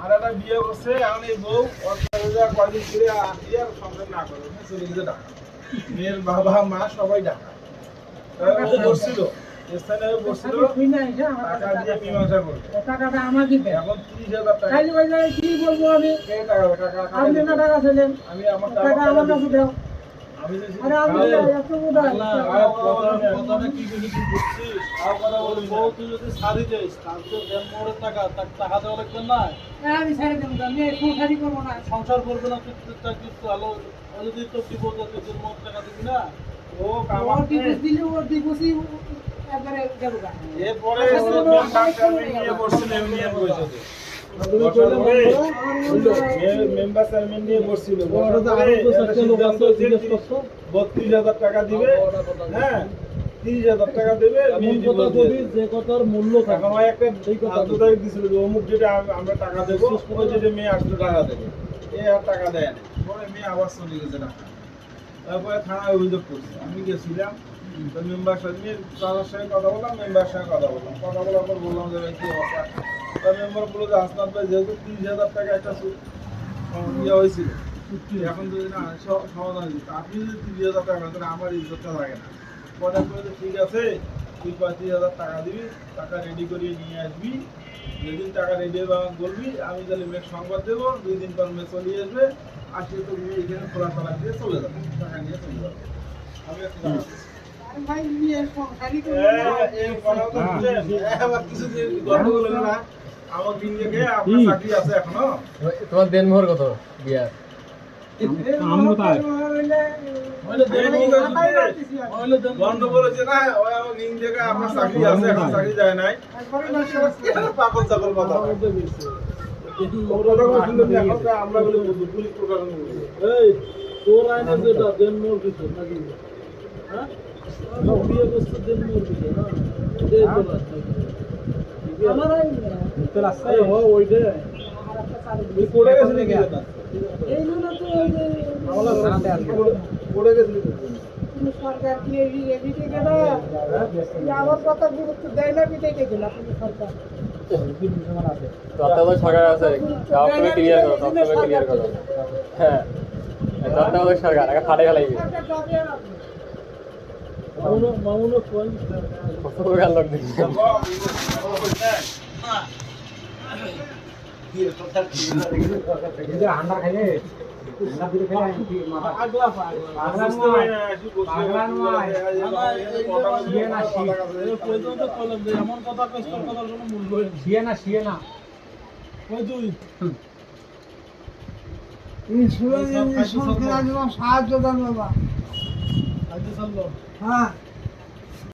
আর একটা বিয়ে করছে এখন এই বউ কদিন ফিরে আসি আর সংসার না করে চলে গেছে ঢাকা। মেয়ের বাবা মা সবাই ঢাকা। ও বসছিল স্থানে বসছিল টাকা দিয়ে মীমাংসা করবে। টাকাটা আমার দিবে এখন 30,000 টাকা। খালি ওই জায়গায় কি বলবো আমি? কে টাকা টাকা আপনি না টাকা ছিলেন, আমি আমার টাকা আমার কাছে দাও। আমি যে আরে আমি এত উদার কথাটা কি কিছু তুই বুঝছিস? আর কথা বলবো তুই যদি ছাড়ি দিস তার তো দেড় টাকা টাকা দেওয়া লাগবে না। আমি ছেড়ে দেবো, আমি সংসারই করবো না। সংসার করবে না তুই চাকরি তো ভালো যদি তো বিপদ আছে তোর মত টাকা দিবি না ও ওর ডিভোর্স দিলে ওর ডিভোর্সই একবারে যাবো গা। এরপরে নিয়ে বসছিল ইউনিয়ন পরিষদে মেম্বার চেয়ারম্যান নিয়ে বসছিল 32,000 টাকা দিবে। হ্যাঁ 30,000 টাকা দেবে। যে কথার মূল্য এখন ওই একটা আন্তর্জাতিক দিছিল যে অমুক যেটা আমরা টাকা দেবো ওই যেটা মেয়ে আসলে টাকা দেবে এ আর টাকা দেয় না। পরে মেয়ে আবার চলে গেছে টাকা। তারপরে থানায় অভিযোগ করছে। আমি গেছিলাম মেম্বার সাথে তার সঙ্গে কথা বললাম, মেম্বার সঙ্গে কথা বললাম, কথা বলার পর বললাম যে কি অবস্থা। তার মেম্বার বললো যে হাসনাত ভাই যেহেতু 30,000 টাকা একটা ইয়ে হয়েছিল এখন যদি না সমাধান দিচ্ছে আপনি যদি 30,000 টাকা তাহলে আমার ইজ্জতটা থাকে না। পরে বলে ঠিক আছে তুই 35,000 টাকা দিবি, টাকা রেডি করিয়ে নিয়ে আসবি। যেদিন টাকা রেডি হবে বলবি, আমি তাহলে মেয়ের সংবাদ দেবো, 2 দিন পর মেয়ে চলে আসবে, আসলে তো মেয়ে এখানে খোলা তালাক দিয়ে চলে যাবে, টাকা নিয়ে চলে যাবে। আমি একটা টাকা দিচ্ছি। ভাই নিয়ে সংসারই করবো না। এই কথা তো বুঝলেন? আবার কিছুদিন গন্ডগোল হলো না। আমার দিন থেকে আপনার চাকরি আছে এখনো? তোমার দেনমোহর কত বিয়ার? গন্ডগোল হচ্ছে না, ওই আমার দিন থেকে আপনার চাকরি আছে এখন চাকরি যায় নাই। পাগল চাকল কথা। আমরা বলি পুলিশ প্রশাসন বলি। এই তোর আইনে যেটা দেন মোর কিছু নাকি হ্যাঁ বিয়ে করতে দেন মোর কিছু না এই বলা আমার আরে হ ওইটা তুই কোড়ে গেছিলি কি না? এই জন্য তো ওই যে কোড়ে গেছিলি কোনো সরকার কি এদিকে গেল আমার কথা গুরুত্ব দেয় না, বিদায় গেল কোনো সরকার। তত্ত্বাবধায়ক সরকার আছে, তাও তুমি ক্লিয়ার করো, তত্ত্বাবধায়ক ক্লিয়ার করো। হ্যাঁ তত্ত্বাবধায়ক সরকার আগে ফাটে ফেলাইবে মামুনো কোন কত গাল লোক দেখি। আন্ডা খাইলে আন্ডা দিলে খাইলে মাথা আগলা আগলা পর্যন্ত কলম দে এমন কথা কষ্ট কথার কোনো মূল্য নেই শিয়ে না ওই তুই সাহায্য দেন বাবা। আজ চললো হ্যাঁ